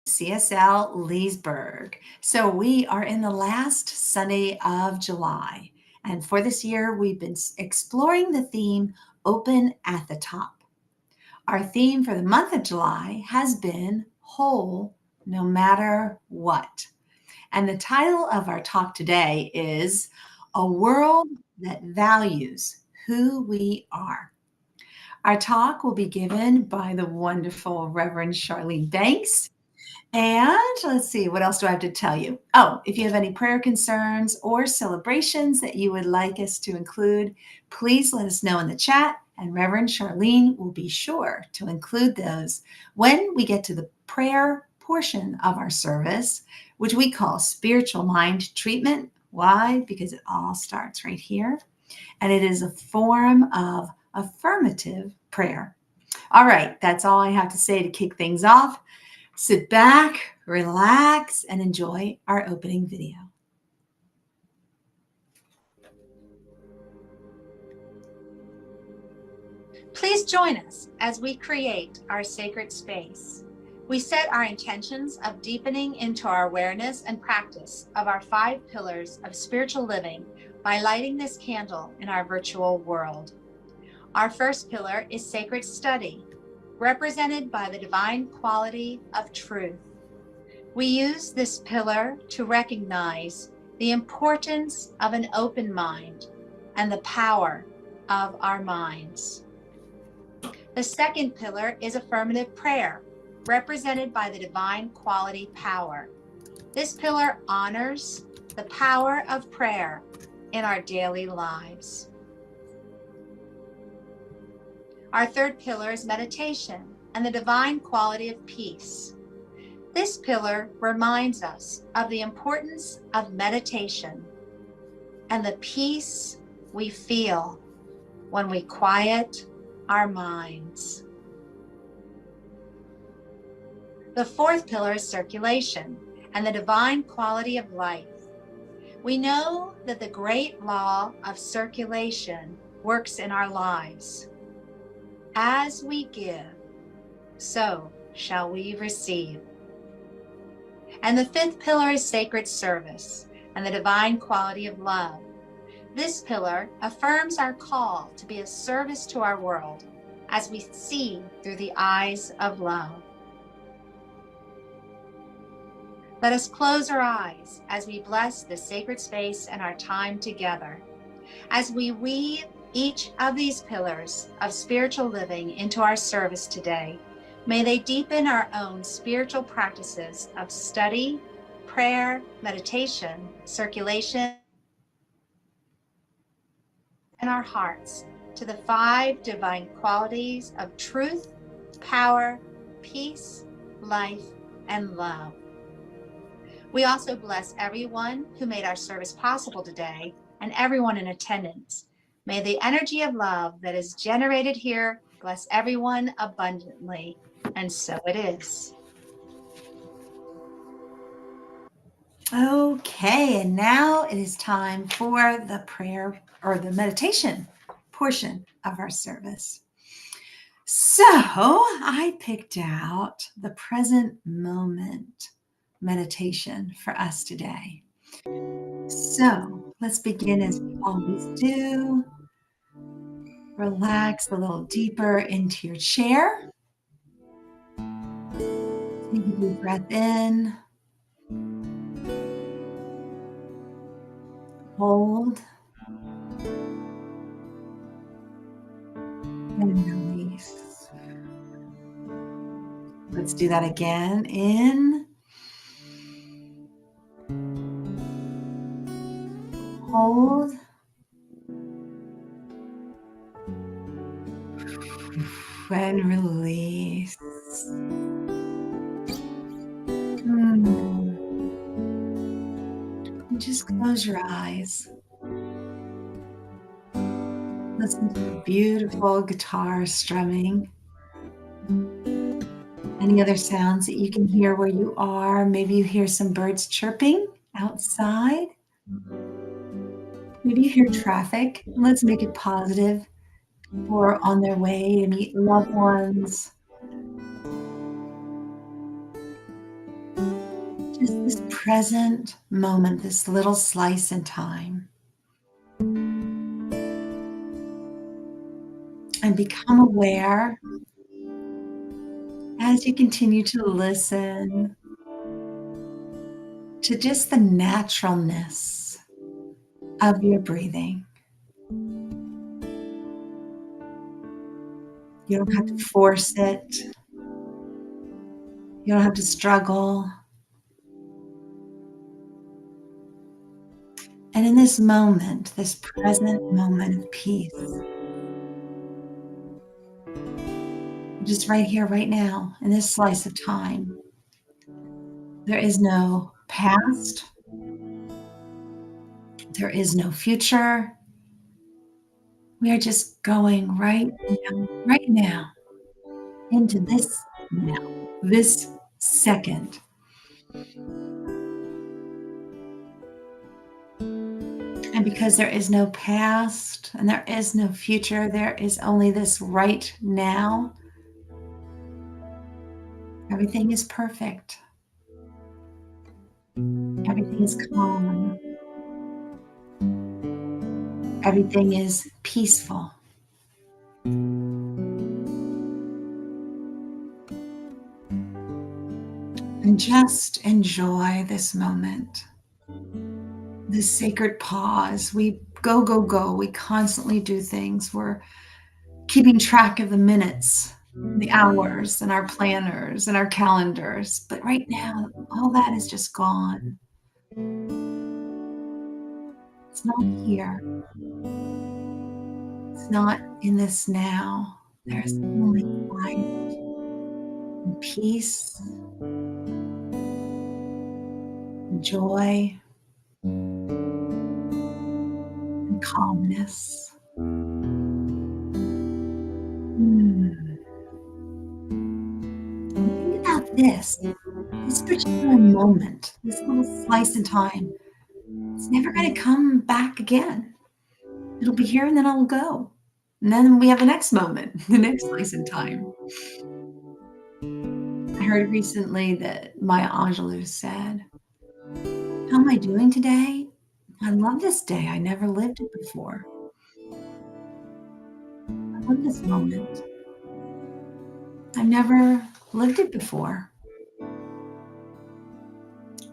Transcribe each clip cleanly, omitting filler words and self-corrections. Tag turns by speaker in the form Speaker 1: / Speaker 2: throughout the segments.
Speaker 1: CSL Leesburg. So we are in the last Sunday of July. And for this year, we've been exploring the theme Open at the Top. Our theme for the month of July has been Whole No Matter What. And the title of our talk today is A World That Values Who We Are. Our talk will be given by the wonderful Reverend Charlene Banks. And let's see, what else do I have to tell you? Oh, if you have any prayer concerns or celebrations that you would like us to include, please let us know in the chat, and Reverend Charlene will be sure to include those when we get to the prayer portion of our service, which we call spiritual mind treatment. Why? Because it all starts right here, and it is a form of affirmative prayer. All right, that's all I have to say to kick things off. Sit back, relax, and enjoy our opening video.
Speaker 2: Please join us as we create our sacred space. We set our intentions of deepening into our awareness and practice of our 5 pillars of spiritual living by lighting this candle in our virtual world. Our first pillar is sacred study, represented by the divine quality of truth. We use this pillar to recognize the importance of an open mind and the power of our minds. The second pillar is affirmative prayer, represented by the divine quality power. This pillar honors the power of prayer in our daily lives. Our third pillar is meditation and the divine quality of peace. This pillar reminds us of the importance of meditation and the peace we feel when we quiet our minds. The fourth pillar is circulation and the divine quality of life. We know that the great law of circulation works in our lives. As we give, so shall we receive. And the fifth pillar is sacred service and the divine quality of love. This pillar affirms our call to be a service to our world as we see through the eyes of love. Let us close our eyes as we bless this sacred space and our time together. As we weave each of these pillars of spiritual living into our service today, may they deepen our own spiritual practices of study, prayer, meditation, circulation, and our hearts to the 5 divine qualities of truth, power, peace, life, and love. We also bless everyone who made our service possible today and everyone in attendance. May the energy of love that is generated here bless everyone abundantly. And so it is.
Speaker 1: Okay, and now it is time for the prayer or the meditation portion of our service. So I picked out the present moment meditation for us today. So let's begin as we always do. Relax a little deeper into your chair. Take a deep breath in. Hold. And release. Let's do that again. In. Hold. And release. Just close your eyes. Listen to the beautiful guitar strumming. Any other sounds that you can hear where you are? Maybe you hear some birds chirping outside. Maybe you hear traffic. Let's make it positive. People are on their way to meet loved ones. Just this present moment, this little slice in time. And become aware as you continue to listen to just the naturalness of your breathing. You don't have to force it. You don't have to struggle. And in this moment, this present moment of peace, just right here, right now, in this slice of time, there is no past. There is no future. We are just going right now, into this now, this second. And because there is no past and there is no future, there is only this right now. Everything is perfect. Everything is calm. Everything is peaceful. And just enjoy this moment, this sacred pause. We go, go, go. We constantly do things. We're keeping track of the minutes, the hours, and our planners and our calendars. But right now, all that is just gone. It's not here. It's not in this now. There's only quiet and peace, and joy, and calmness. Think about this particular moment, this little slice in time. It's never going to come back again. It'll be here and then it'll go. And then we have the next moment, the next slice in time. I heard recently that Maya Angelou said, "How am I doing today? I love this day. I never lived it before. I love this moment. I've never lived it before."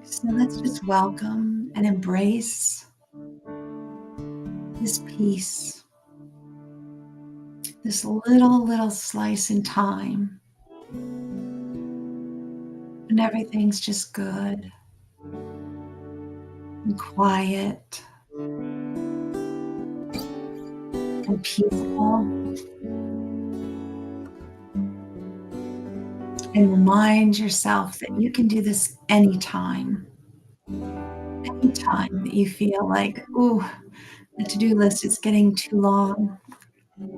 Speaker 1: So let's just welcome and embrace this peace, this little slice in time. And everything's just good and quiet and peaceful. And remind yourself that you can do this anytime. Anytime that you feel like, ooh, the to-do list is getting too long,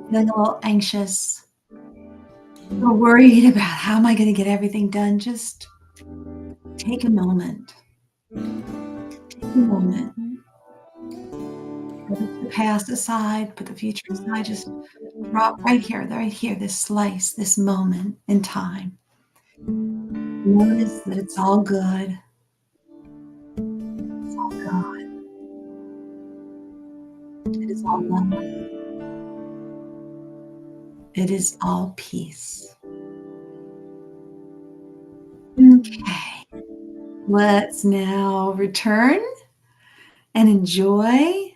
Speaker 1: feeling a little anxious, a little worried about how am I going to get everything done, just take a moment. Take a moment. Put the past aside, put the future aside, just drop right here, this slice, this moment in time. Notice that it's all good. It's all God. It is all love. It is all peace. Okay. Let's now return and enjoy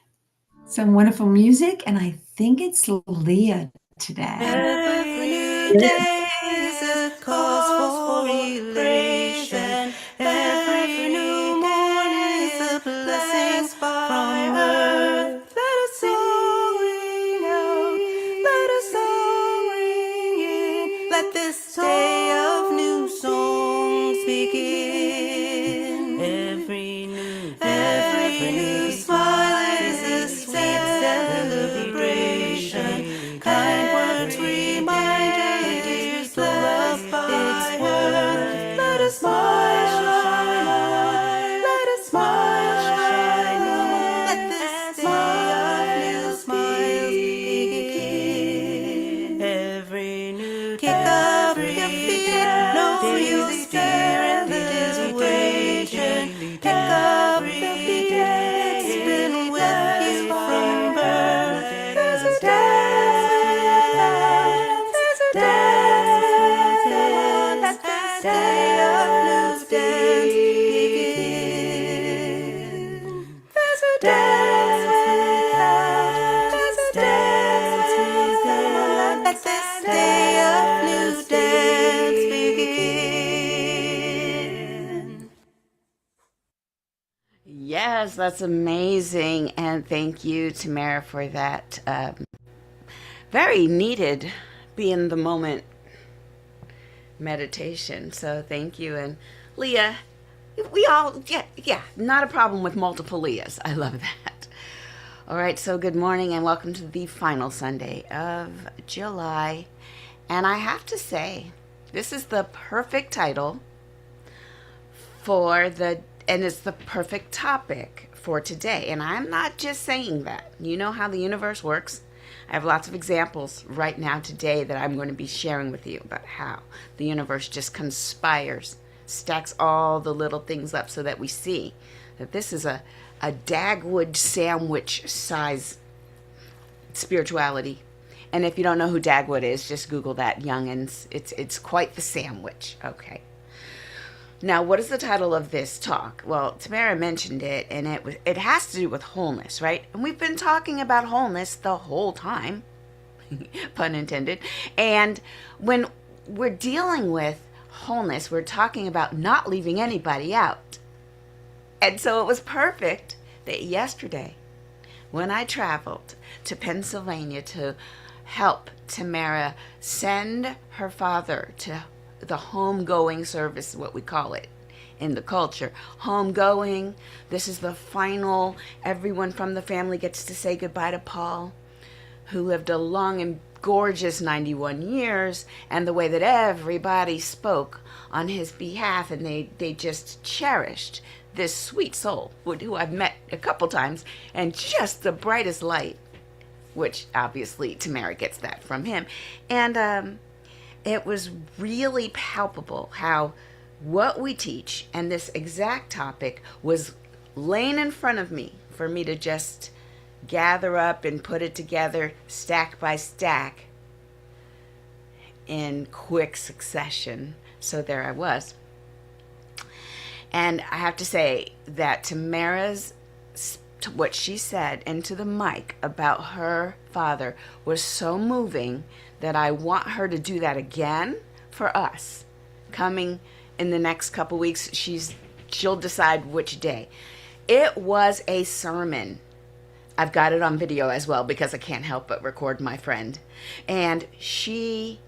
Speaker 1: some wonderful music. And I think it's Leah today.
Speaker 3: Every new day is a cause for relation. Every new morning is a blessing from her. Let us all ring out. Let us all ring in. Let this day of new songs begin. Every new smile is a sweet celebration. Kind words remind us loved by her. dance begin. There's a dance without, there's a dance without. Let this day of new dance begin.
Speaker 4: Yes, that's amazing. And thank you, Tamara, for that very needed be in the moment meditation. So thank you. And Leah, we all, yeah, not a problem with multiple Leahs. I love that. All right, so good morning and welcome to the final Sunday of July. And I have to say, this is the perfect title and it's the perfect topic for today. And I'm not just saying that. You know how the universe works. I have lots of examples right now today that I'm going to be sharing with you about how the universe just conspires, stacks all the little things up so that we see that this is a Dagwood sandwich size spirituality. And if you don't know who Dagwood is, just Google that, youngins. It's quite the sandwich. Okay. Now, what is the title of this talk? Well, Tamara mentioned it, and it has to do with wholeness, right? And we've been talking about wholeness the whole time, pun intended. And when we're dealing with wholeness, we're talking about not leaving anybody out. And so it was perfect that yesterday, when I traveled to Pennsylvania to help Tamara send her father to the homegoing service, what we call it in the culture. Homegoing, this is the final, everyone from the family gets to say goodbye to Paul, who lived a long and gorgeous 91 years, and the way that everybody spoke on his behalf, and they just cherished this sweet soul, who I've met a couple times, and just the brightest light, which obviously Tamara gets that from him. And it was really palpable how what we teach and this exact topic was laying in front of me for me to just gather up and put it together stack by stack in quick succession. So there I was. And I have to say that Tamara's, what she said into the mic about her father was so moving that I want her to do that again for us. Coming in the next couple weeks, she'll decide which day. It was a sermon. I've got it on video as well because I can't help but record my friend. And she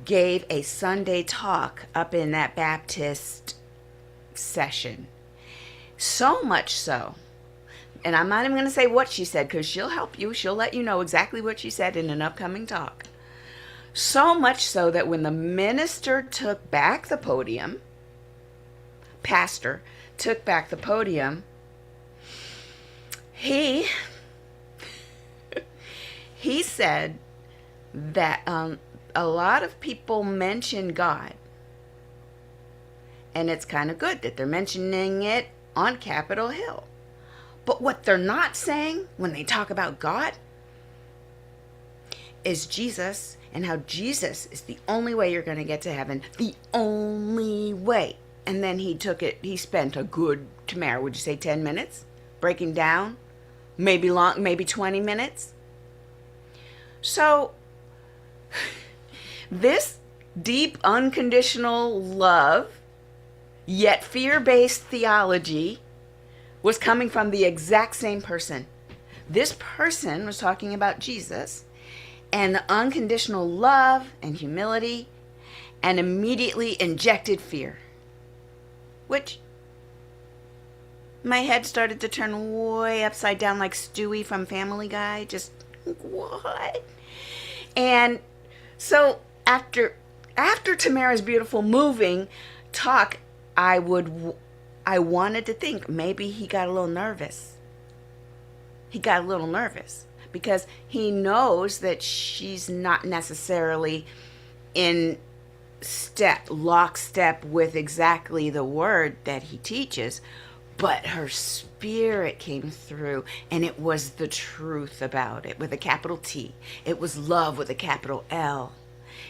Speaker 4: gave a Sunday talk up in that Baptist session. So much so, and I'm not even going to say what she said because she'll help you. She'll let you know exactly what she said in an upcoming talk. So much so that when the minister took back the podium, pastor took back the podium, he said that a lot of people mention God, and it's kind of good that they're mentioning it on Capitol Hill. But what they're not saying when they talk about God is Jesus, and how Jesus is the only way you're going to get to heaven. The only way. And then he spent a good, Tamara, would you say 10 minutes? Breaking down? Maybe 20 minutes? So, this deep, unconditional love, yet fear-based theology, was coming from the exact same person. This person was talking about Jesus and the unconditional love and humility, and immediately injected fear, which my head started to turn way upside down like Stewie from Family Guy. Just, what? And so after Tamara's beautiful, moving talk, I wanted to think maybe he got a little nervous. Because he knows that she's not necessarily in lockstep with exactly the word that he teaches, but her spirit came through, and it was the truth about it with a capital T. It was love with a capital L.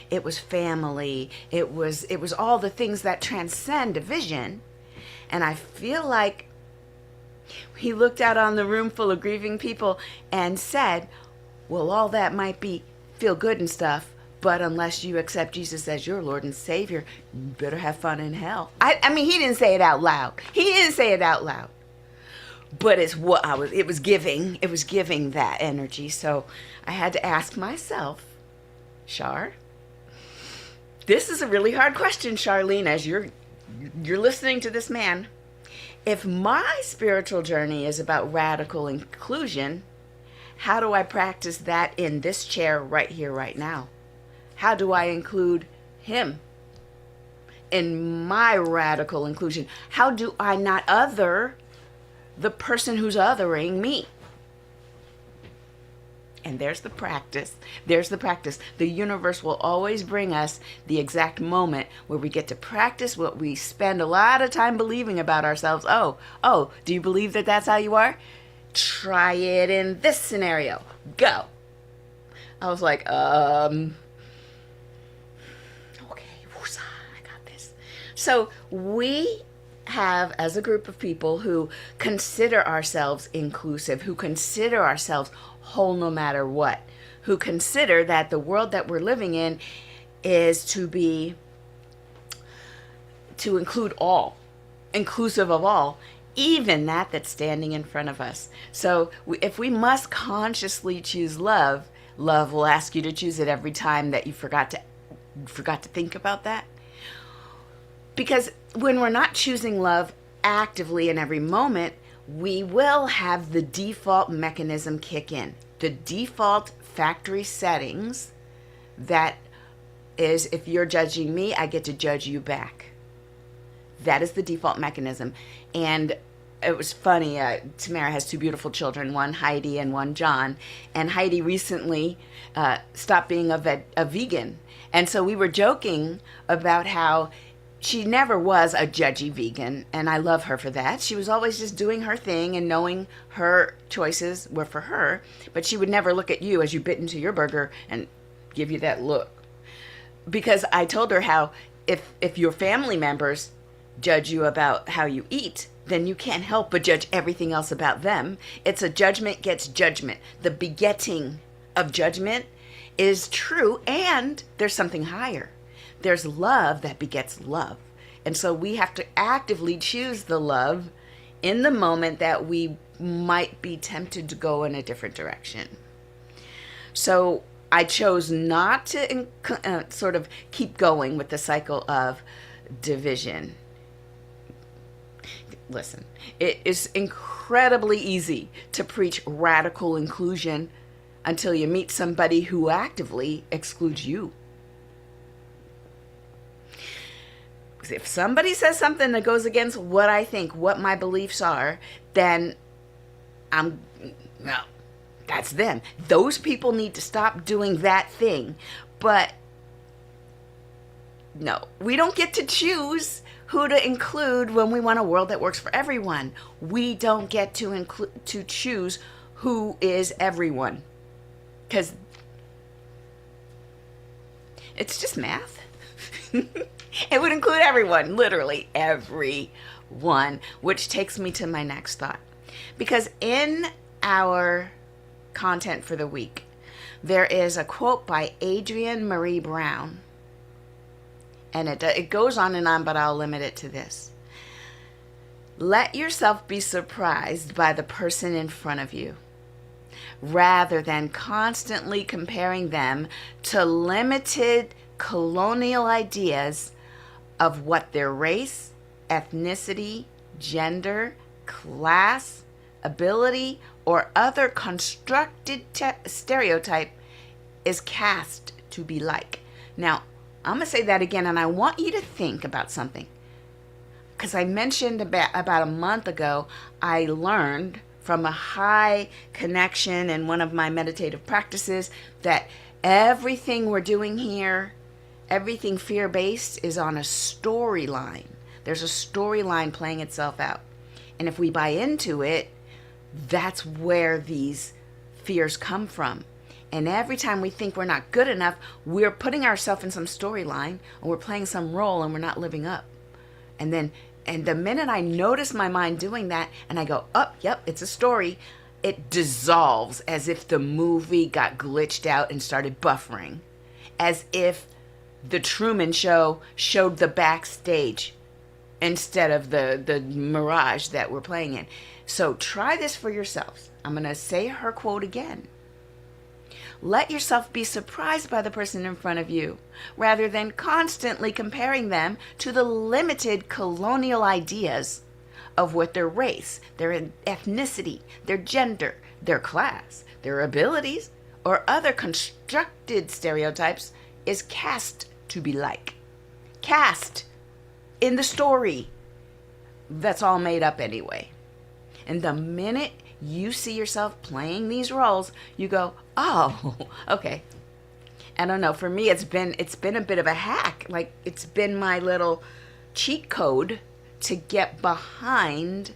Speaker 4: It was family. It was all the things that transcend division. And I feel like he looked out on the room full of grieving people and said, well, all that might be feel good and stuff, but unless you accept Jesus as your Lord and Savior, you better have fun in hell. I mean, he didn't say it out loud. He didn't say it out loud. But it was giving that energy. So I had to ask myself, Char, this is a really hard question, Charlene, as you're listening to this man. If my spiritual journey is about radical inclusion, how do I practice that in this chair right here, right now? How do I include him in my radical inclusion? How do I not other the person who's othering me? And there's the practice. There's the practice. The universe will always bring us the exact moment where we get to practice what we spend a lot of time believing about ourselves. Oh, do you believe that that's how you are? Try it in this scenario. Go. I was like, okay, woosah, I got this. So we have, as a group of people who consider ourselves inclusive, who consider ourselves whole no matter what, who consider that the world that we're living in is to include all, inclusive of all, even that's standing in front of us. So if we must consciously choose love will ask you to choose it every time that you forgot to think about that. Because when we're not choosing love actively in every moment, we will have the default mechanism kick in. The default factory settings, that is, if you're judging me, I get to judge you back. That is the default mechanism. And it was funny, Tamara has two beautiful children, one Heidi and one John. And Heidi recently stopped being a vegan. And so we were joking about how she never was a judgy vegan, and I love her for that. She was always just doing her thing and knowing her choices were for her, but she would never look at you as you bit into your burger and give you that look. Because I told her how if your family members judge you about how you eat, then you can't help but judge everything else about them. It's a judgment gets judgment. The begetting of judgment is true, and there's something higher. There's love that begets love. And so we have to actively choose the love in the moment that we might be tempted to go in a different direction. So I chose not to sort of keep going with the cycle of division. Listen, it is incredibly easy to preach radical inclusion until you meet somebody who actively excludes you. If somebody says something that goes against what I think, what my beliefs are, then no, that's them. Those people need to stop doing that thing. But no, we don't get to choose who to include when we want a world that works for everyone. We don't get to choose who is everyone, because it's just math. It would include everyone, literally everyone, which takes me to my next thought. Because in our content for the week, there is a quote by Adrienne Marie Brown. And it goes on and on, but I'll limit it to this. Let yourself be surprised by the person in front of you, rather than constantly comparing them to limited colonial ideas of what their race, ethnicity, gender, class, ability, or other constructed stereotype is cast to be like. Now, I'm going to say that again, and I want you to think about something. Because I mentioned about a month ago, I learned from a high connection in one of my meditative practices that everything we're doing here, everything fear-based, is on a storyline. There's a storyline playing itself out. And if we buy into it, that's where these fears come from. And every time we think we're not good enough, we're putting ourselves in some storyline, or we're playing some role and we're not living up. And the minute I notice my mind doing that and I go, oh, yep, it's a story, it dissolves as if the movie got glitched out and started buffering. As if the Truman Show showed the backstage instead of the mirage that we're playing in. So try this for yourselves. I'm going to say her quote again. Let yourself be surprised by the person in front of you, rather than constantly comparing them to the limited colonial ideas of what their race, their ethnicity, their gender, their class, their abilities, or other constructed stereotypes is cast to be like. Cast in the story. That's all made up anyway. And the minute you see yourself playing these roles, you go, oh, okay. I don't know. For me, it's been a bit of a hack. Like, it's been my little cheat code to get behind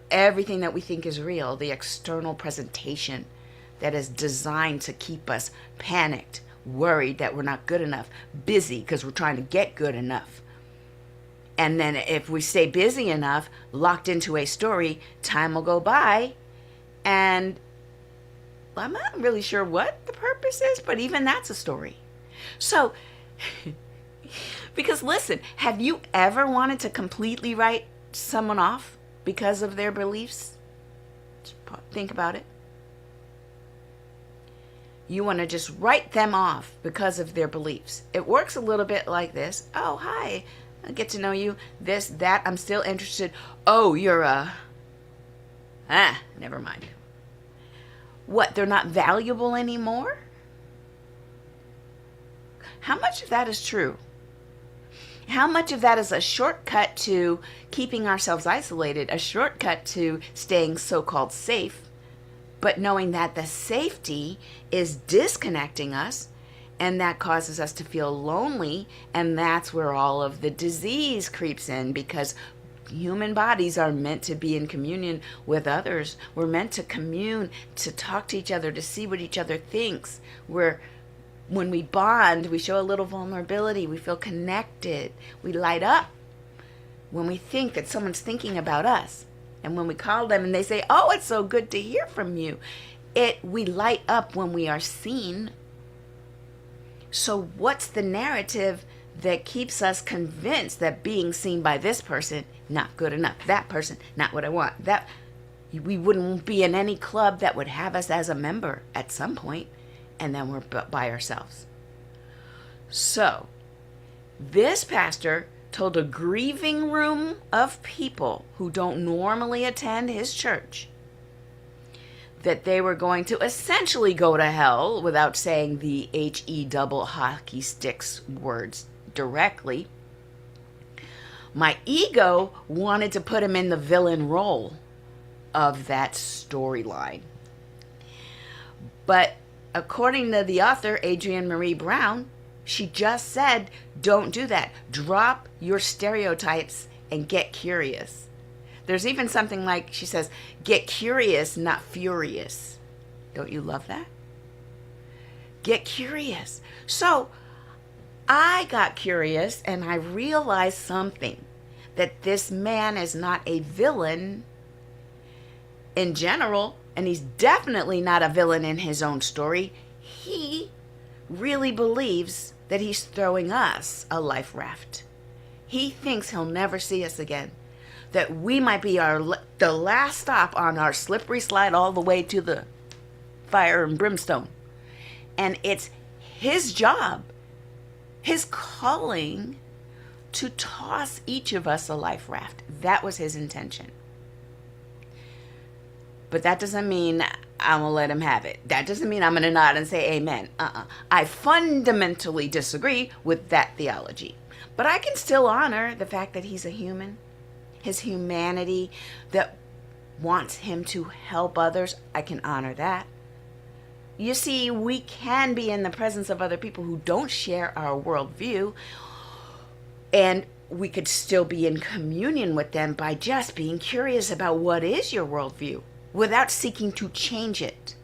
Speaker 4: everything that we think is real, the external presentation that is designed to keep us panicked, worried that we're not good enough, busy because we're trying to get good enough. And then if we stay busy enough, locked into a story, time will go by, and I'm not really sure what the purpose is, but even that's a story. So, because listen, have you ever wanted to completely write someone off because of their beliefs? Think about it. You want to just write them off because of their beliefs. It works a little bit like this. Oh, hi. I get to know you. This, that. I'm still interested. Oh, you're never mind. What, they're not valuable anymore? How much of that is true? How much of that is a shortcut to keeping ourselves isolated, a shortcut to staying so-called safe, but knowing that the safety is disconnecting us, and that causes us to feel lonely, and that's where all of the disease creeps in, because human bodies are meant to be in communion with others. We're meant to commune, to talk to each other, to see what each other thinks. When we bond, we show a little vulnerability. We feel connected. We light up when we think that someone's thinking about us. And when we call them and they say, oh, it's so good to hear from you, we light up when we are seen. So what's the narrative that keeps us convinced that being seen by this person, not good enough, that person, not what I want, that we wouldn't be in any club that would have us as a member at some point, and then we're by ourselves. So this pastor told a grieving room of people who don't normally attend his church that they were going to essentially go to hell, without saying the H-E double hockey sticks words directly. My ego wanted to put him in the villain role of that storyline. But according to the author, Adrienne Maree Brown, she just said, don't do that. Drop your stereotypes and get curious. There's even something like, she says, get curious, not furious. Don't you love that? Get curious. So I got curious and I realized something, that this man is not a villain in general, and he's definitely not a villain in his own story. He really believes that he's throwing us a life raft. He thinks he'll never see us again, that we might be the last stop on our slippery slide all the way to the fire and brimstone. And it's his job, his calling, to toss each of us a life raft. That was his intention. But that doesn't mean I'm going to let him have it. That doesn't mean I'm going to nod and say amen. I fundamentally disagree with that theology. But I can still honor the fact that he's a human, his humanity that wants him to help others. I can honor that. You see, we can be in the presence of other people who don't share our worldview, and we could still be in communion with them by just being curious about what is your worldview, without seeking to change it.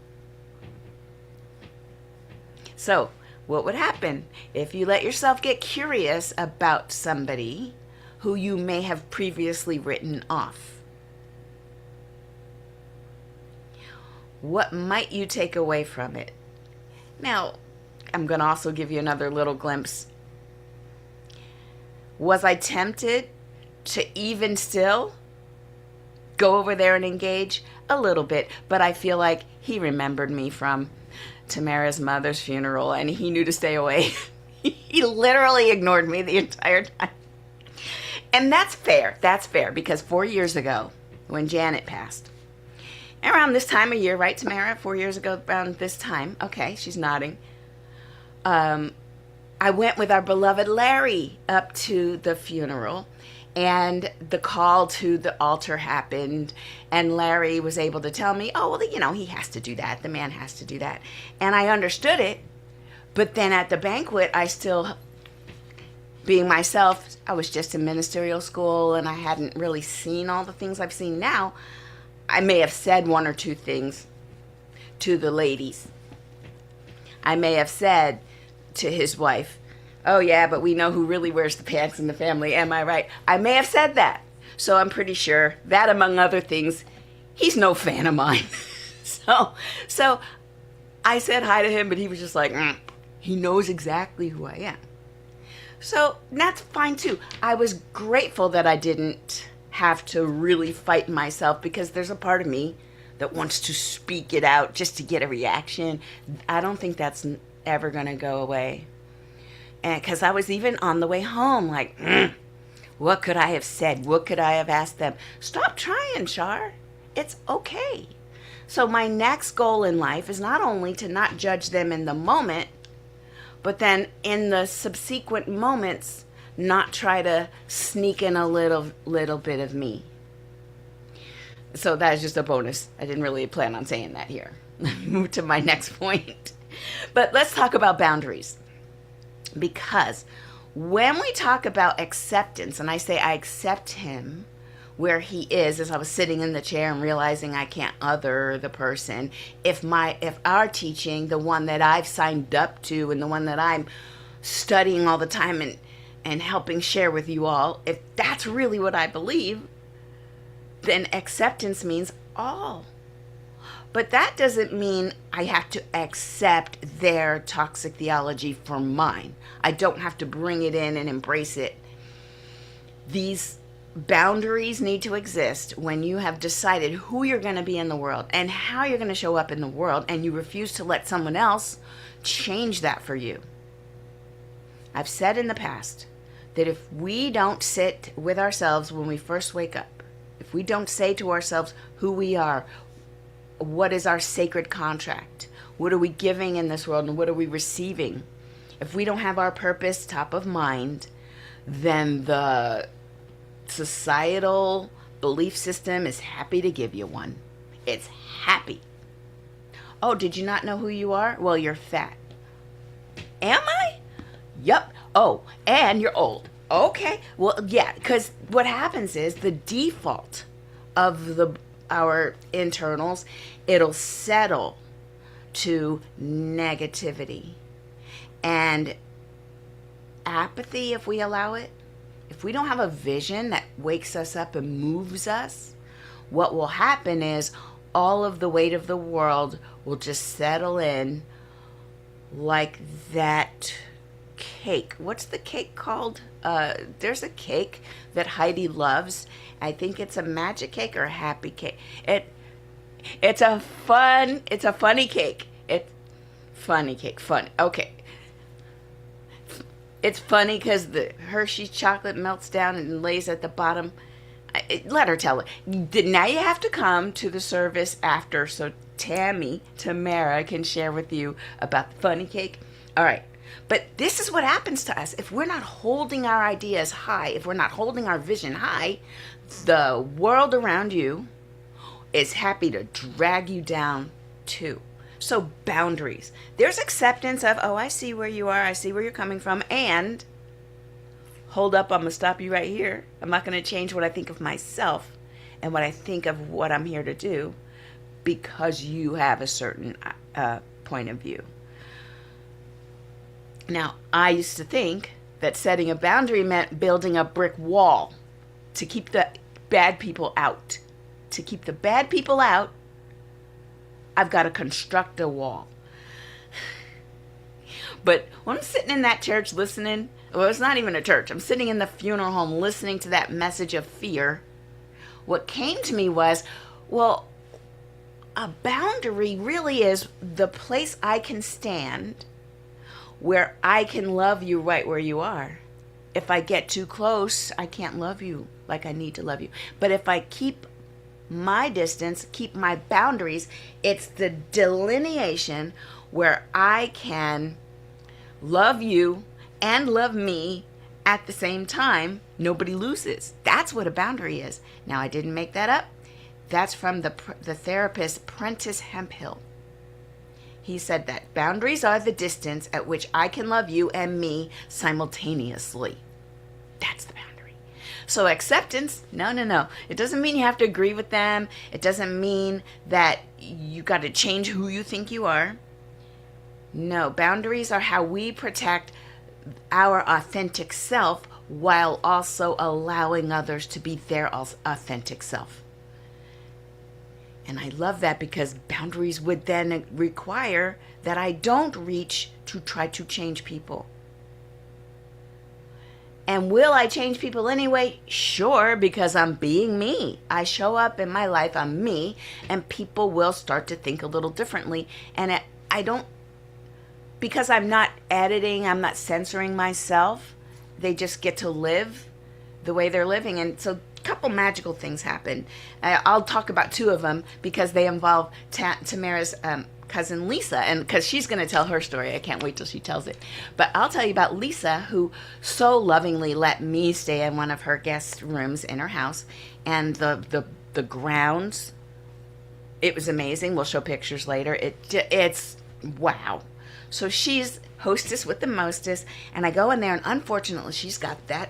Speaker 4: So, what would happen if you let yourself get curious about somebody who you may have previously written off? What might you take away from it? Now, I'm going to also give you another little glimpse. Was I tempted to even still go over there and engage? A little bit, but I feel like he remembered me from Tamara's mother's funeral and he knew to stay away. He literally ignored me the entire time. And that's fair. That's fair because 4 years ago when Janet passed, around this time of year, right, Tamara? 4 years ago, around this time. Okay, she's nodding. I went with our beloved Larry up to the funeral, and the call to the altar happened, and Larry was able to tell me, oh, well, you know, he has to do that. The man has to do that. And I understood it, but then at the banquet, I still, being myself, I was just in ministerial school, and I hadn't really seen all the things I've seen now. I may have said one or two things to the ladies. I may have said to his wife, oh yeah, but we know who really wears the pants in the family, am I right? I may have said that. So I'm pretty sure that, among other things, he's no fan of mine. So I said hi to him, but he was just like, he knows exactly who I am. So that's fine too. I was grateful that I didn't have to really fight myself because there's a part of me that wants to speak it out just to get a reaction. I don't think that's ever going to go away. And because I was even on the way home like, what could I have said? What could I have asked them? Stop trying, Char. It's okay. So my next goal in life is not only to not judge them in the moment, but then in the subsequent moments, not try to sneak in a little bit of me. So that is just a bonus. I didn't really plan on saying that here. Move to my next point. But let's talk about boundaries. Because when we talk about acceptance, and I say I accept him where he is, as I was sitting in the chair and realizing I can't other the person, if our teaching, the one that I've signed up to and the one that I'm studying all the time and helping share with you all, if that's really what I believe, then acceptance means all. But that doesn't mean I have to accept their toxic theology for mine. I don't have to bring it in and embrace it. These boundaries need to exist when you have decided who you're going to be in the world and how you're going to show up in the world, and you refuse to let someone else change that for you. I've said in the past that if we don't sit with ourselves when we first wake up, if we don't say to ourselves who we are, what is our sacred contract, what are we giving in this world, and what are we receiving? If we don't have our purpose top of mind, then the societal belief system is happy to give you one. It's happy. Oh, did you not know who you are? Well, you're fat. Am I? Yep. Oh, and you're old. Okay. Well, yeah, because what happens is the default of our internals, it'll settle to negativity and apathy if we allow it. If we don't have a vision that wakes us up and moves us, what will happen is all of the weight of the world will just settle in like that cake. What's the cake called? There's a cake that Heidi loves. I think it's a magic cake or a happy cake. It's a funny cake. Funny cake. Okay. It's funny because the Hershey's chocolate melts down and lays at the bottom. Let her tell it. Now you have to come to the service after so Tamara can share with you about the funny cake. All right. But this is what happens to us. If we're not holding our ideas high, if we're not holding our vision high, the world around you is happy to drag you down too. So boundaries. There's acceptance of, oh, I see where you are. I see where you're coming from. And hold up, I'm going to stop you right here. I'm not going to change what I think of myself and what I think of what I'm here to do because you have a certain point of view. Now, I used to think that setting a boundary meant building a brick wall to keep the bad people out. To keep the bad people out, I've got to construct a wall. But when I'm sitting in that church listening, well, it's not even a church. I'm sitting in the funeral home listening to that message of fear. What came to me was, well, a boundary really is the place I can stand where I can love you right where you are. If I get too close, I can't love you like I need to love you. But if I keep my distance, keep my boundaries, it's the delineation where I can love you and love me at the same time. Nobody loses. That's what a boundary is. Now, I didn't make that up. That's from the therapist Prentice Hemphill. He said that boundaries are the distance at which I can love you and me simultaneously. That's the boundary. So acceptance, no. It doesn't mean you have to agree with them. It doesn't mean that you got to change who you think you are. No, boundaries are how we protect our authentic self while also allowing others to be their authentic self. And I love that because boundaries would then require that I don't reach to try to change people. And will I change people anyway? Sure, because I'm being me. I show up in my life, I'm me, and people will start to think a little differently. And I don't, because I'm not editing, I'm not censoring myself, they just get to live the way they're living. And so a couple magical things happen. I'll talk about two of them because they involve Tamara's cousin Lisa, and because she's going to tell her story. I can't wait till she tells it. But I'll tell you about Lisa, who so lovingly let me stay in one of her guest rooms in her house. And the grounds, it was amazing. We'll show pictures later. It's wow. So she's hostess with the mostest, and I go in there, and unfortunately she's got that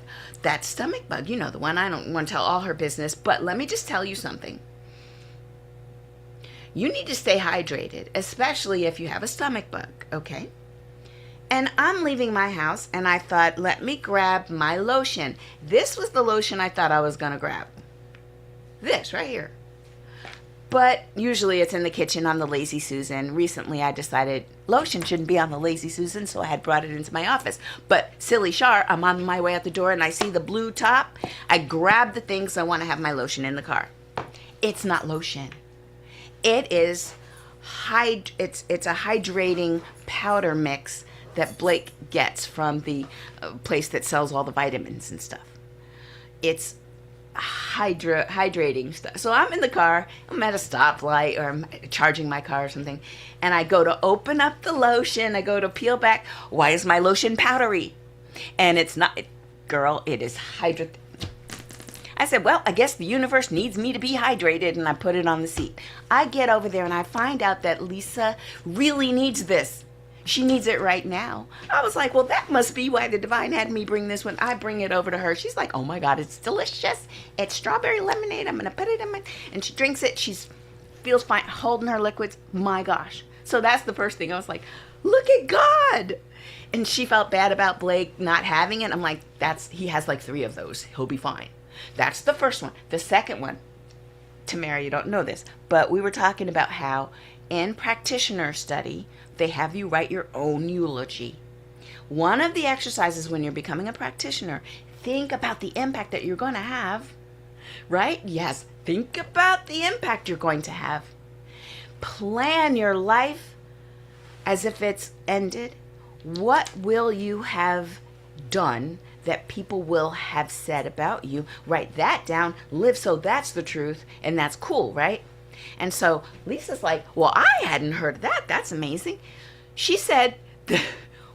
Speaker 4: stomach bug, you know, the one. I don't want to tell all her business, but let me just tell you something. You need to stay hydrated, especially if you have a stomach bug, okay? And I'm leaving my house, and I thought, let me grab my lotion. This was the lotion I thought I was going to grab. This right here. But usually it's in the kitchen on the Lazy Susan. Recently I decided lotion shouldn't be on the Lazy Susan, so I had brought it into my office. But silly Char, I'm on my way out the door and I see the blue top. I grab the thing because I want to have my lotion in the car. It's not lotion. It is it's a hydrating powder mix that Blake gets from the place that sells all the vitamins and stuff. It's hydrating stuff. So I'm in the car, I'm at a stoplight or I'm charging my car or something, and I go to open up the lotion, I go to peel back. Why is my lotion powdery? And it's not, girl, it is hydrated. I said, well, I guess the universe needs me to be hydrated, and I put it on the seat. I get over there and I find out that Lisa really needs this. She needs it right now. I was like, well, that must be why the divine had me bring this one. I bring it over to her. She's like, oh my God, it's delicious. It's strawberry lemonade. I'm going to put it in my, and she drinks it. She feels fine holding her liquids. My gosh. So that's the first thing. I was like, look at God. And she felt bad about Blake not having it. I'm like, he has like 3 of those. He'll be fine. That's the first one. The second one, Tamara, you don't know this, but we were talking about how in practitioner study, they have you write your own eulogy. One of the exercises when you're becoming a practitioner, think about the impact that you're going to have, right? Yes, think about the impact you're going to have. Plan your life as if it's ended. What will you have done that people will have said about you? Write that down, live so that's the truth, and that's cool, right? And so Lisa's like, well, I hadn't heard that. That's amazing. She said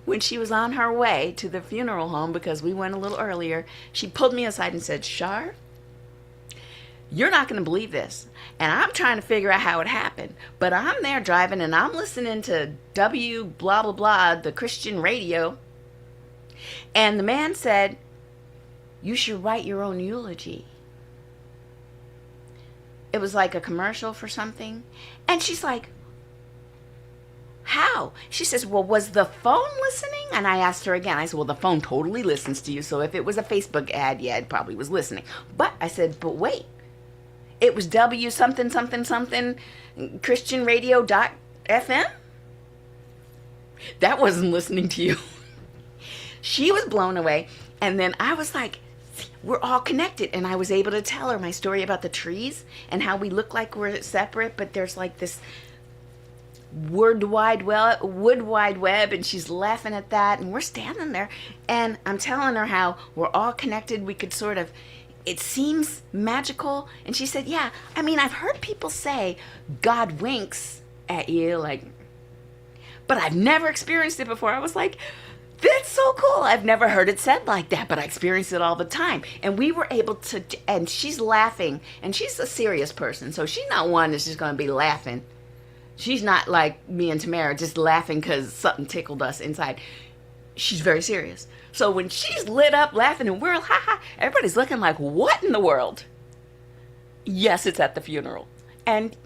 Speaker 4: when she was on her way to the funeral home, because we went a little earlier, she pulled me aside and said, Char, you're not going to believe this. And I'm trying to figure out how it happened. But I'm there driving and I'm listening to W blah, blah, blah, the Christian radio. And the man said, you should write your own eulogy. It was like a commercial for something. And she's like, How? She says, well, was the phone listening? And I asked her again. I said, well, the phone totally listens to you. So if it was a Facebook ad, yeah, it probably was listening. But I said, but wait, it was W something, something, something, Christian Radio.fm? That wasn't listening to you. She was blown away. And then I was like, we're all connected. And I was able to tell her my story about the trees and how we look like we're separate, but there's like this wood wide web, and she's laughing at that, and we're standing there, and I'm telling her how we're all connected. We could sort of, it seems magical. And she said, yeah, I mean, I've heard people say God winks at you, like, but I've never experienced it before. I was like, that's so cool. I've never heard it said like that, but I experience it all the time. And we were able to, and she's laughing, and she's a serious person, so she's not one that's just going to be laughing. She's not like me and Tamara, just laughing because something tickled us inside. She's very serious. So when she's lit up laughing and we're ha, everybody's looking like, what in the world? Yes, it's at the funeral. And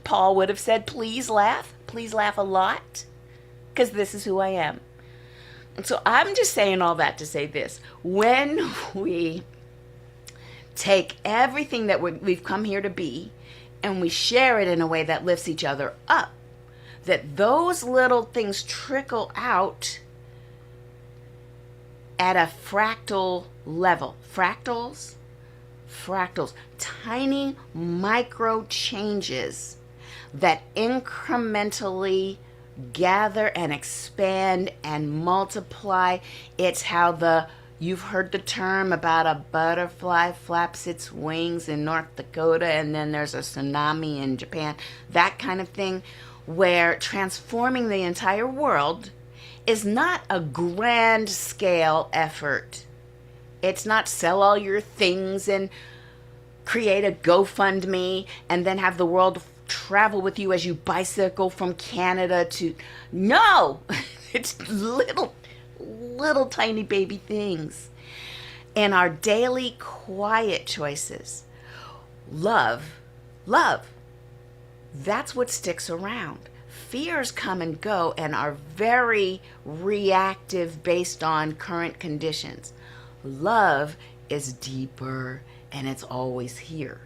Speaker 4: Paul would have said, please laugh a lot, because this is who I am. And so I'm just saying all that to say this. When we take everything that we've come here to be, and we share it in a way that lifts each other up, that those little things trickle out at a fractal level. Fractals, tiny micro changes that incrementally gather and expand and multiply. It's how you've heard the term about a butterfly flaps its wings in North Dakota and then there's a tsunami in Japan, that kind of thing, where transforming the entire world is not a grand scale effort. It's not sell all your things and create a GoFundMe and then have the world travel with you as you bicycle from Canada to... No! It's little tiny baby things. And our daily quiet choices. Love. That's what sticks around. Fears come and go and are very reactive based on current conditions. Love is deeper and it's always here.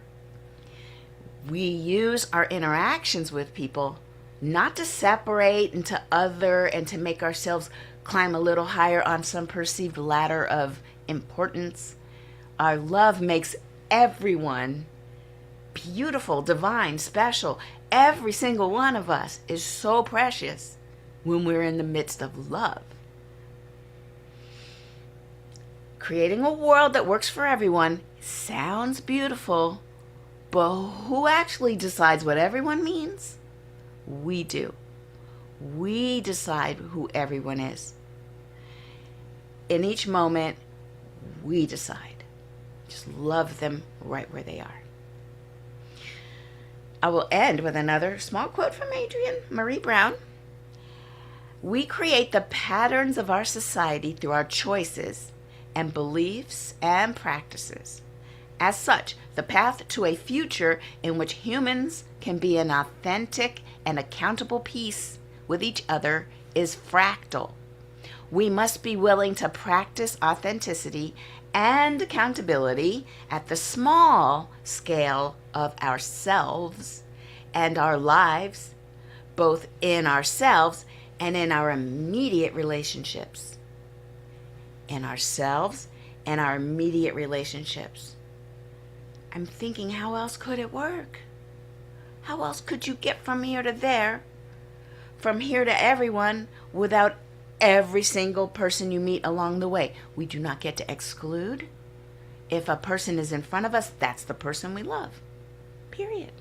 Speaker 4: We use our interactions with people not to separate and to other and to make ourselves climb a little higher on some perceived ladder of importance. Our love makes everyone beautiful, divine, special. Every single one of us is so precious when we're in the midst of love. Creating a world that works for everyone sounds beautiful, but who actually decides what everyone means? We do. We decide who everyone is. In each moment, we decide. Just love them right where they are. I will end with another small quote from Adrienne Marie Brown. We create the patterns of our society through our choices and beliefs and practices. As such, the path to a future in which humans can be in authentic and accountable peace with each other is fractal. We must be willing to practice authenticity and accountability at the small scale of ourselves and our lives, both in ourselves and in our immediate relationships. In ourselves and our immediate relationships. I'm thinking, how else could it work? How else could you get from here to there, from here to everyone, without every single person you meet along the way? We do not get to exclude. If a person is in front of us, that's the person we love. Period.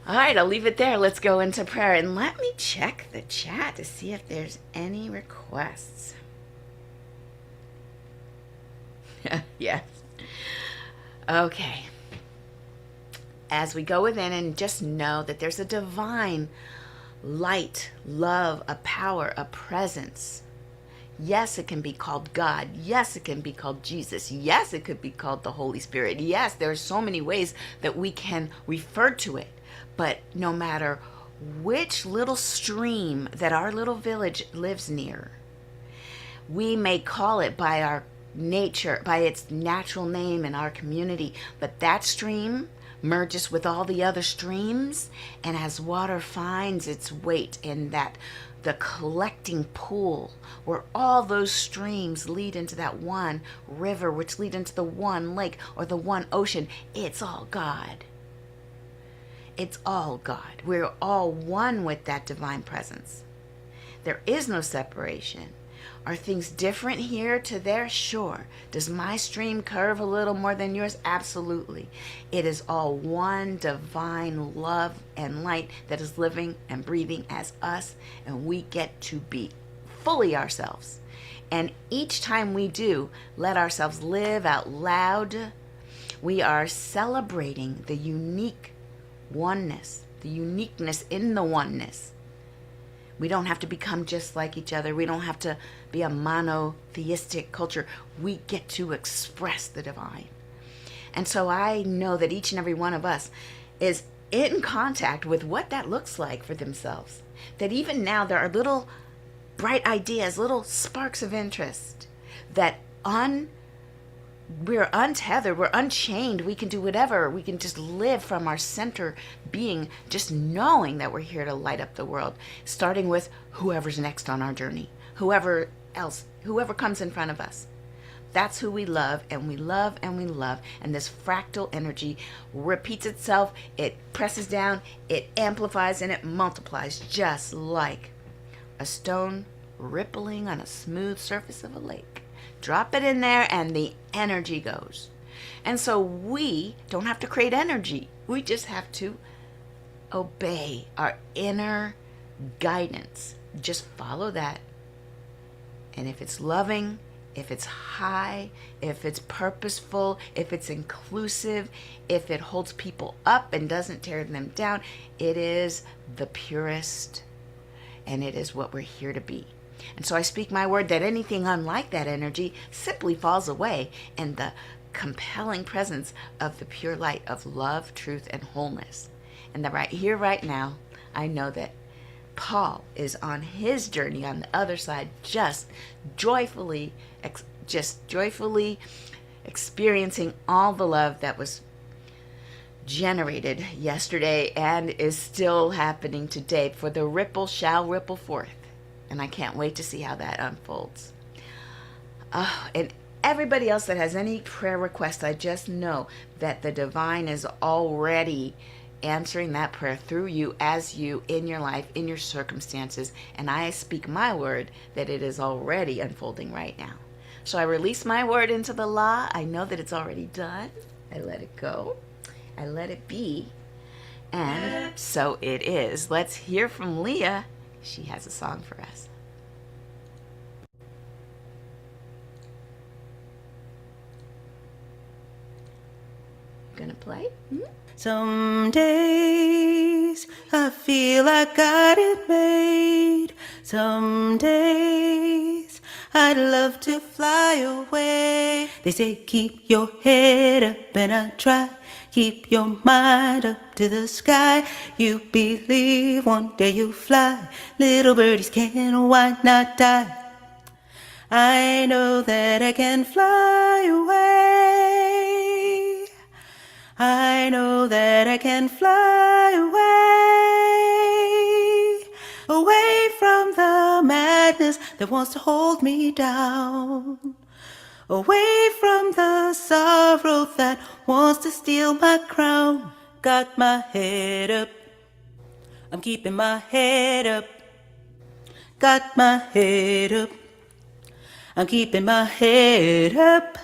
Speaker 4: All right, I'll leave it there. Let's go into prayer. And let me check the chat to see if there's any requests. Yes. Okay. As we go within, and just know that there's a divine light, love, a power, a presence. Yes, it can be called God. Yes, it can be called Jesus. Yes, it could be called the Holy Spirit. Yes, there are so many ways that we can refer to it. But no matter which little stream that our little village lives near, we may call it by our nature, by its natural name in our community, but that stream merges with all the other streams, and as water finds its weight in that, the collecting pool where all those streams lead into that one river, which lead into the one lake or the one ocean, it's all God. It's all God. We're all one with that divine presence. There is no separation. Are things different here to there? Sure. Does my stream curve a little more than yours? Absolutely. It is all one divine love and light that is living and breathing as us, and we get to be fully ourselves. And each time we do let ourselves live out loud, we are celebrating the unique oneness, the uniqueness in the oneness. We don't have to become just like each other. We don't have to be a monotheistic culture. We get to express the divine. And so I know that each and every one of us is in contact with what that looks like for themselves. That even now there are little bright ideas, little sparks of interest that we're untethered, we're unchained, we can do whatever, we can just live from our center being, just knowing that we're here to light up the world, starting with whoever's next on our journey, whoever else, whoever comes in front of us. That's who we love, and we love, and we love, and this fractal energy repeats itself, it presses down, it amplifies, and it multiplies just like a stone rippling on a smooth surface of a lake. Drop it in there and the energy goes. And so we don't have to create energy. We just have to obey our inner guidance. Just follow that. And if it's loving, if it's high, if it's purposeful, if it's inclusive, if it holds people up and doesn't tear them down, it is the purest, and it is what we're here to be. And so I speak my word that anything unlike that energy simply falls away in the compelling presence of the pure light of love, truth, and wholeness. And that right here, right now, I know that Paul is on his journey on the other side, just joyfully experiencing all the love that was generated yesterday and is still happening today. For the ripple shall ripple forth. And I can't wait to see how that unfolds. And everybody else that has any prayer requests, I just know that the divine is already answering that prayer through you, as you, in your life, in your circumstances. And I speak my word that it is already unfolding right now. So I release my word into the law. I know that it's already done. I let it go. I let it be. And so it is. Let's hear from Leah. She has a song for us. Gonna play?
Speaker 3: Some days I feel I got it made. Some days I'd love to fly away. They say keep your head up, and I try. Keep your mind up to the sky. You believe one day you'll fly. Little birdies can, why not die? I know that I can fly away. I know that I can fly away. Away from the madness that wants to hold me down. Away from the sorrow that wants to steal my crown. Got my head up, I'm keeping my head up. Got my head up, I'm keeping my head up.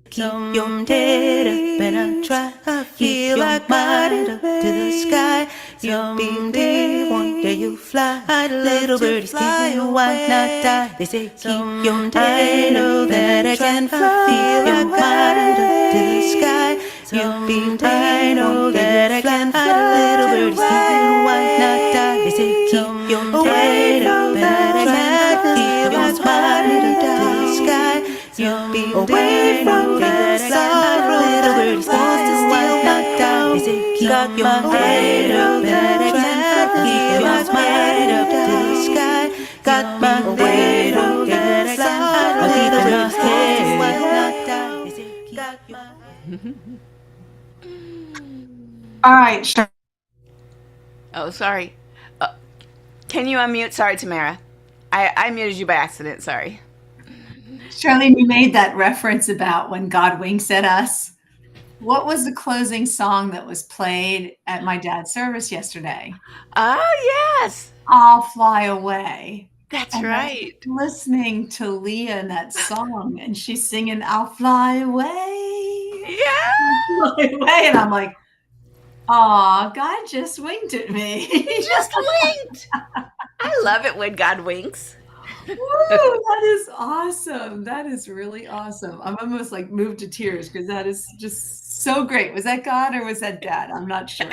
Speaker 3: Keep your head up and I try. Keep your mind up to the sky. You believe one day you'll fly. Little birdies can, why not die? They say keep your head up. I know that I can fly. Feel your mind up to the sky. You believe I know that I can fly. Little birdies can, why not die? They say keep your head up and I try. Keep your mind up to the sky. You believe away from the sorrow, little birdies wants to steal my down. They say keep got my head up and trying to keep my smile up to the sky. Got my head up and fly. I'm keeping my head up.
Speaker 1: All right, sure.
Speaker 4: Oh, sorry. Can you unmute? Sorry, Tamara. I muted you by accident. Sorry.
Speaker 1: Charlene, you made that reference about when God winks at us. What was the closing song that was played at my dad's service yesterday?
Speaker 4: Oh, yes.
Speaker 1: I'll Fly Away.
Speaker 4: That's
Speaker 1: And
Speaker 4: right.
Speaker 1: I'm listening to Leah in that song, and she's singing, I'll fly away.
Speaker 4: Yeah.
Speaker 1: Fly away. And I'm like, oh, God just winked at me.
Speaker 4: He just winked. I love it when God winks.
Speaker 1: Woo, that is awesome. That is really awesome. I'm almost like moved to tears because that is just so great. Was that God or was that Dad? I'm not sure.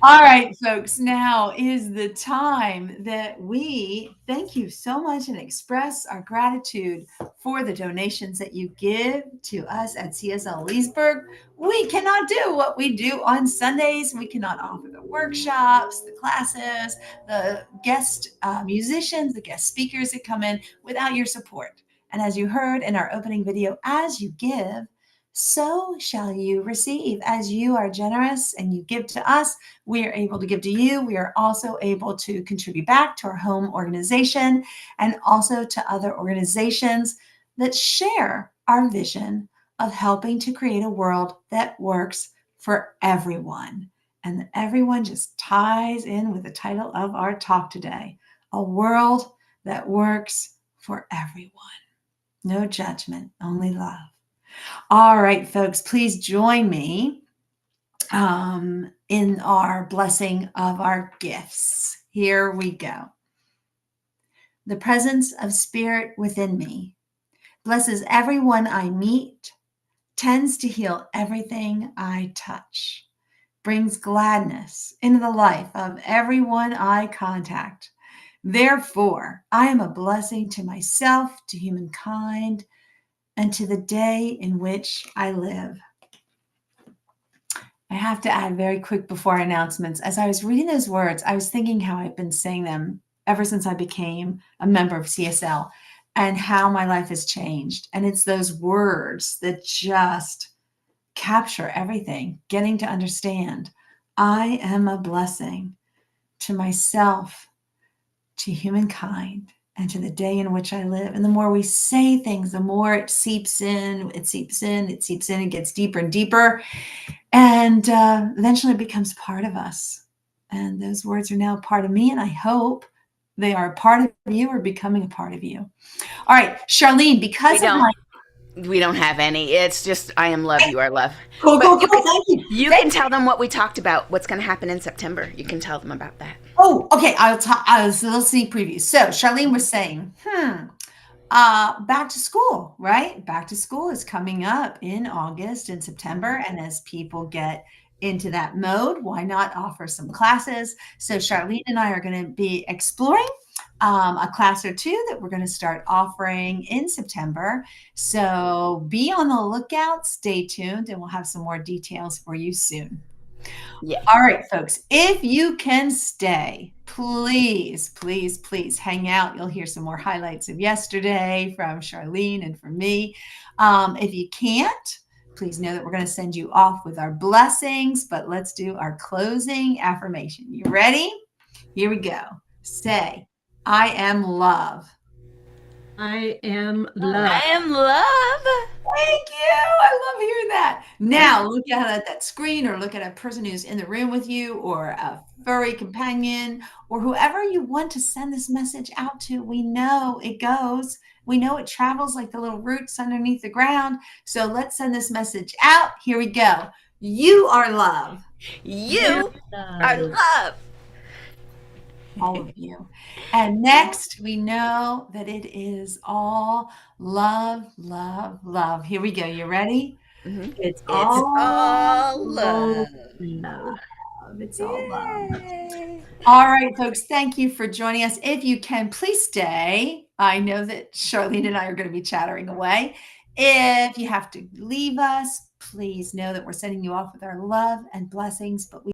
Speaker 1: All right, folks, now is the time that we thank you so much and express our gratitude for the donations that you give to us at CSL Leesburg. We cannot do what we do on Sundays. We cannot offer the workshops, the classes, the guest musicians, the guest speakers that come in without your support. And as you heard in our opening video, as you give, so shall you receive. As you are generous and you give to us, we are able to give to you. We are also able to contribute back to our home organization and also to other organizations that share our vision of helping to create a world that works for everyone. And everyone just ties in with the title of our talk today, a world that works for everyone. No judgment, only love. All right, folks, please join me in our blessing of our gifts. Here we go. The presence of Spirit within me blesses everyone I meet, tends to heal everything I touch, brings gladness into the life of everyone I contact. Therefore, I am a blessing to myself, to humankind, and to the day in which I live. I have to add very quick before announcements. As I was reading those words, I was thinking how I've been saying them ever since I became a member of CSL and how my life has changed. And it's those words that just capture everything, getting to understand I am a blessing to myself, to humankind, and to the day in which I live. And the more we say things, the more it seeps in, it seeps in, it seeps in, it gets deeper and deeper. And eventually it becomes part of us. And those words are now part of me. And I hope they are a part of you or becoming a part of you. All right, Charlene, because
Speaker 4: we don't have any. It's just, I am love, you are love.
Speaker 1: Cool, thank you.
Speaker 4: You can tell them what we talked about, what's going to happen in September. You can tell them about that.
Speaker 1: Oh, okay. I'll little sneak preview. So Charlene was saying, back to school, right? Back to school is coming up in August and September. And as people get into that mode, why not offer some classes? So Charlene and I are going to be exploring a class or two that we're going to start offering in September. So be on the lookout, stay tuned, and we'll have some more details for you soon.
Speaker 4: Yeah.
Speaker 1: All right, folks, if you can stay, please, please, please hang out. You'll hear some more highlights of yesterday from Charlene and from me. If you can't, please know that we're going to send you off with our blessings, but let's do our closing affirmation. You ready? Here we go. Say, I am love.
Speaker 5: I am love.
Speaker 4: I am love.
Speaker 1: Thank you. I love hearing that. Now look at that screen or look at a person who's in the room with you or a furry companion or whoever you want to send this message out to. We know it goes. We know it travels like the little roots underneath the ground. So let's send this message out. Here we go. You are love.
Speaker 4: You are love.
Speaker 1: All of you. And next, we know that it is all love, love, love. Here we go. You ready?
Speaker 4: Mm-hmm.
Speaker 1: It's
Speaker 4: all love.
Speaker 1: It's all love. All right, folks. Thank you for joining us. If you can, please stay. I know that Charlene and I are going to be chattering away. If you have to leave us, please know that we're sending you off with our love and blessings, but we